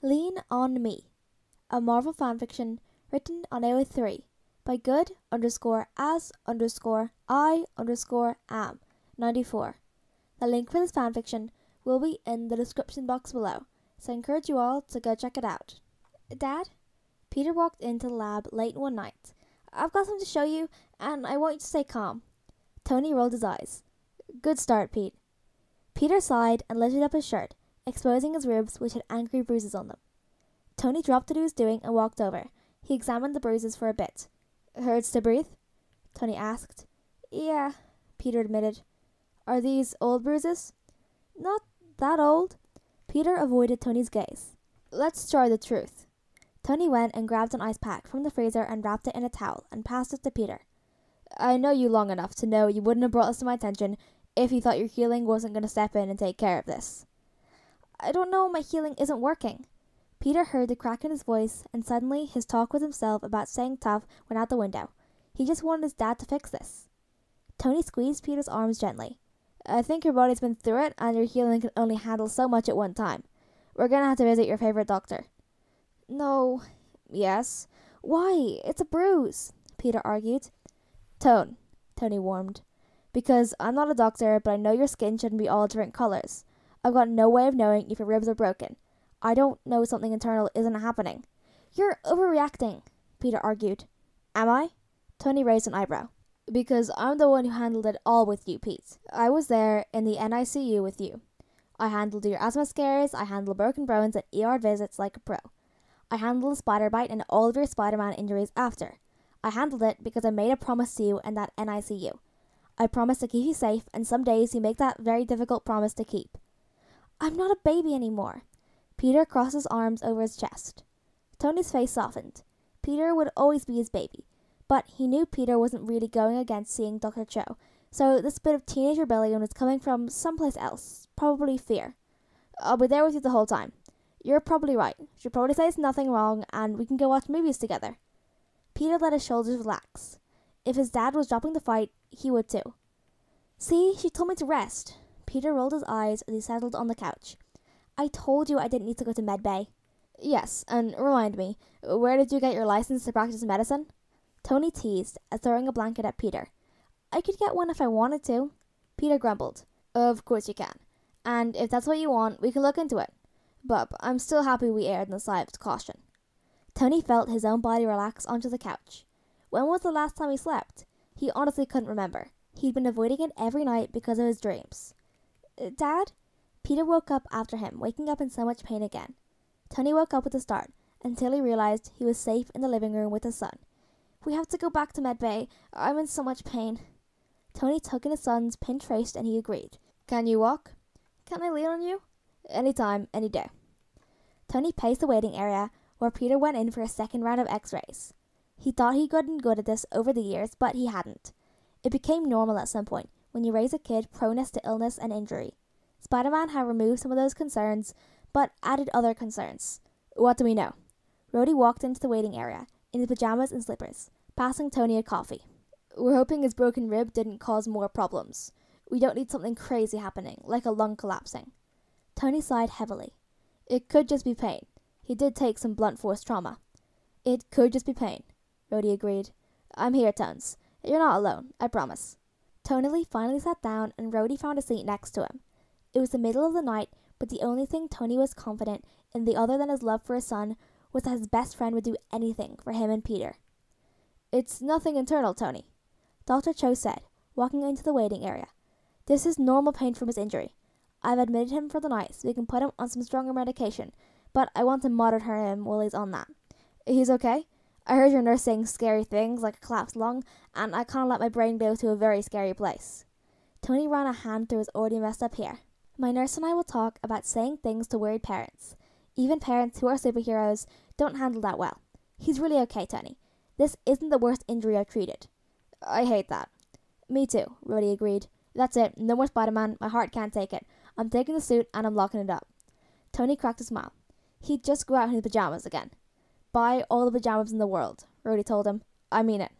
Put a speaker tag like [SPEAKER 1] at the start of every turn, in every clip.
[SPEAKER 1] Lean on Me, a Marvel fanfiction written on AO3 by good_as_I_am 94. The link for this fanfiction will be in the description box below, so I encourage you all to go check it out. Dad? Peter walked into the lab late one night. I've got something to show you, and I want you to stay calm. Tony rolled his eyes. Good start, Pete. Peter sighed and lifted up his shirt, exposing his ribs, which had angry bruises on them. Tony dropped what he was doing and walked over. He examined the bruises for a bit. Hurts to breathe? Tony asked. Yeah, Peter admitted. Are these old bruises? Not that old. Peter avoided Tony's gaze. Let's try the truth. Tony went and grabbed an ice pack from the freezer and wrapped it in a towel and passed it to Peter. I know you long enough to know you wouldn't have brought this to my attention if you thought your healing wasn't going to step in and take care of this. I don't know, my healing isn't working. Peter heard the crack in his voice, and suddenly his talk with himself about staying tough went out the window. He just wanted his dad to fix this. Tony squeezed Peter's arms gently. I think your body's been through it, and your healing can only handle so much at one time. We're going to have to visit your favorite doctor. No. Yes. Why? It's a bruise, Peter argued. Tony warmed. Because I'm not a doctor, but I know your skin shouldn't be all different colors. I've got no way of knowing if your ribs are broken. I don't know something internal isn't happening. You're overreacting, Peter argued. Am I? Tony raised an eyebrow. Because I'm the one who handled it all with you, Pete. I was there in the NICU with you. I handled your asthma scares, I handled broken bones and ER visits like a pro. I handled the spider bite and all of your Spider-Man injuries after. I handled it because I made a promise to you in that NICU. I promised to keep you safe, and some days you make that very difficult promise to keep. I'm not a baby anymore. Peter crossed his arms over his chest. Tony's face softened. Peter would always be his baby, but he knew Peter wasn't really going against seeing Dr. Cho, so this bit of teenage rebellion was coming from someplace else, probably fear. I'll be there with you the whole time. You're probably right. She probably says nothing wrong, and we can go watch movies together. Peter let his shoulders relax. If his dad was dropping the fight, he would too. See, she told me to rest. Peter rolled his eyes as he settled on the couch. I told you I didn't need to go to medbay. Yes, and remind me, where did you get your license to practice medicine? Tony teased, throwing a blanket at Peter. I could get one if I wanted to. Peter grumbled. Of course you can. And if that's what you want, we can look into it. But I'm still happy we erred on the side of caution. Tony felt his own body relax onto the couch. When was the last time he slept? He honestly couldn't remember. He'd been avoiding it every night because of his dreams. Dad? Peter woke up after him, waking up in so much pain again. Tony woke up with a start, until he realized he was safe in the living room with his son. We have to go back to medbay. I'm in so much pain. Tony took in his son's pinched wrist and he agreed. Can you walk? Can I lean on you? Anytime, any day. Tony paced the waiting area, where Peter went in for a second round of x-rays. He thought he'd gotten good at this over the years, but he hadn't. It became normal at some point, when you raise a kid proneness to illness and injury. Spider-Man had removed some of those concerns, but added other concerns. What do we know? Rhodey walked into the waiting area, in his pajamas and slippers, passing Tony a coffee. We're hoping his broken rib didn't cause more problems. We don't need something crazy happening, like a lung collapsing. Tony sighed heavily. It could just be pain. He did take some blunt force trauma. It could just be pain, Rhodey agreed. I'm here, Tones. You're not alone, I promise. Tony finally sat down and Rhodey found a seat next to him. It was the middle of the night, but the only thing Tony was confident in the other than his love for his son was that his best friend would do anything for him and Peter. It's nothing internal, Tony, Dr. Cho said, walking into the waiting area. This is normal pain from his injury. I've admitted him for the night so we can put him on some stronger medication, but I want to monitor him while he's on that. He's okay? I heard your nurse saying scary things like a collapsed lung, and I can't let my brain go to a very scary place. Tony ran a hand through his already messed up hair. My nurse and I will talk about saying things to worried parents. Even parents who are superheroes don't handle that well. He's really okay, Tony. This isn't the worst injury I've treated. I hate that. Me too, Rhodey agreed. That's it. No more Spider-Man. My heart can't take it. I'm taking the suit and I'm locking it up. Tony cracked a smile. He'd just go out in his pajamas again. Buy all the pajamas in the world, Rhodey told him. I mean it.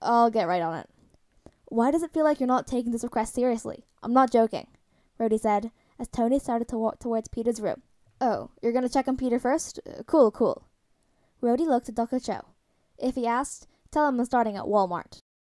[SPEAKER 1] I'll get right on it. Why does it feel like you're not taking this request seriously? I'm not joking, Rhodey said, as Tony started to walk towards Peter's room. Oh, you're gonna check on Peter first? Cool. Rhodey looked at Dr. Cho. If he asks, tell him I'm starting at Walmart.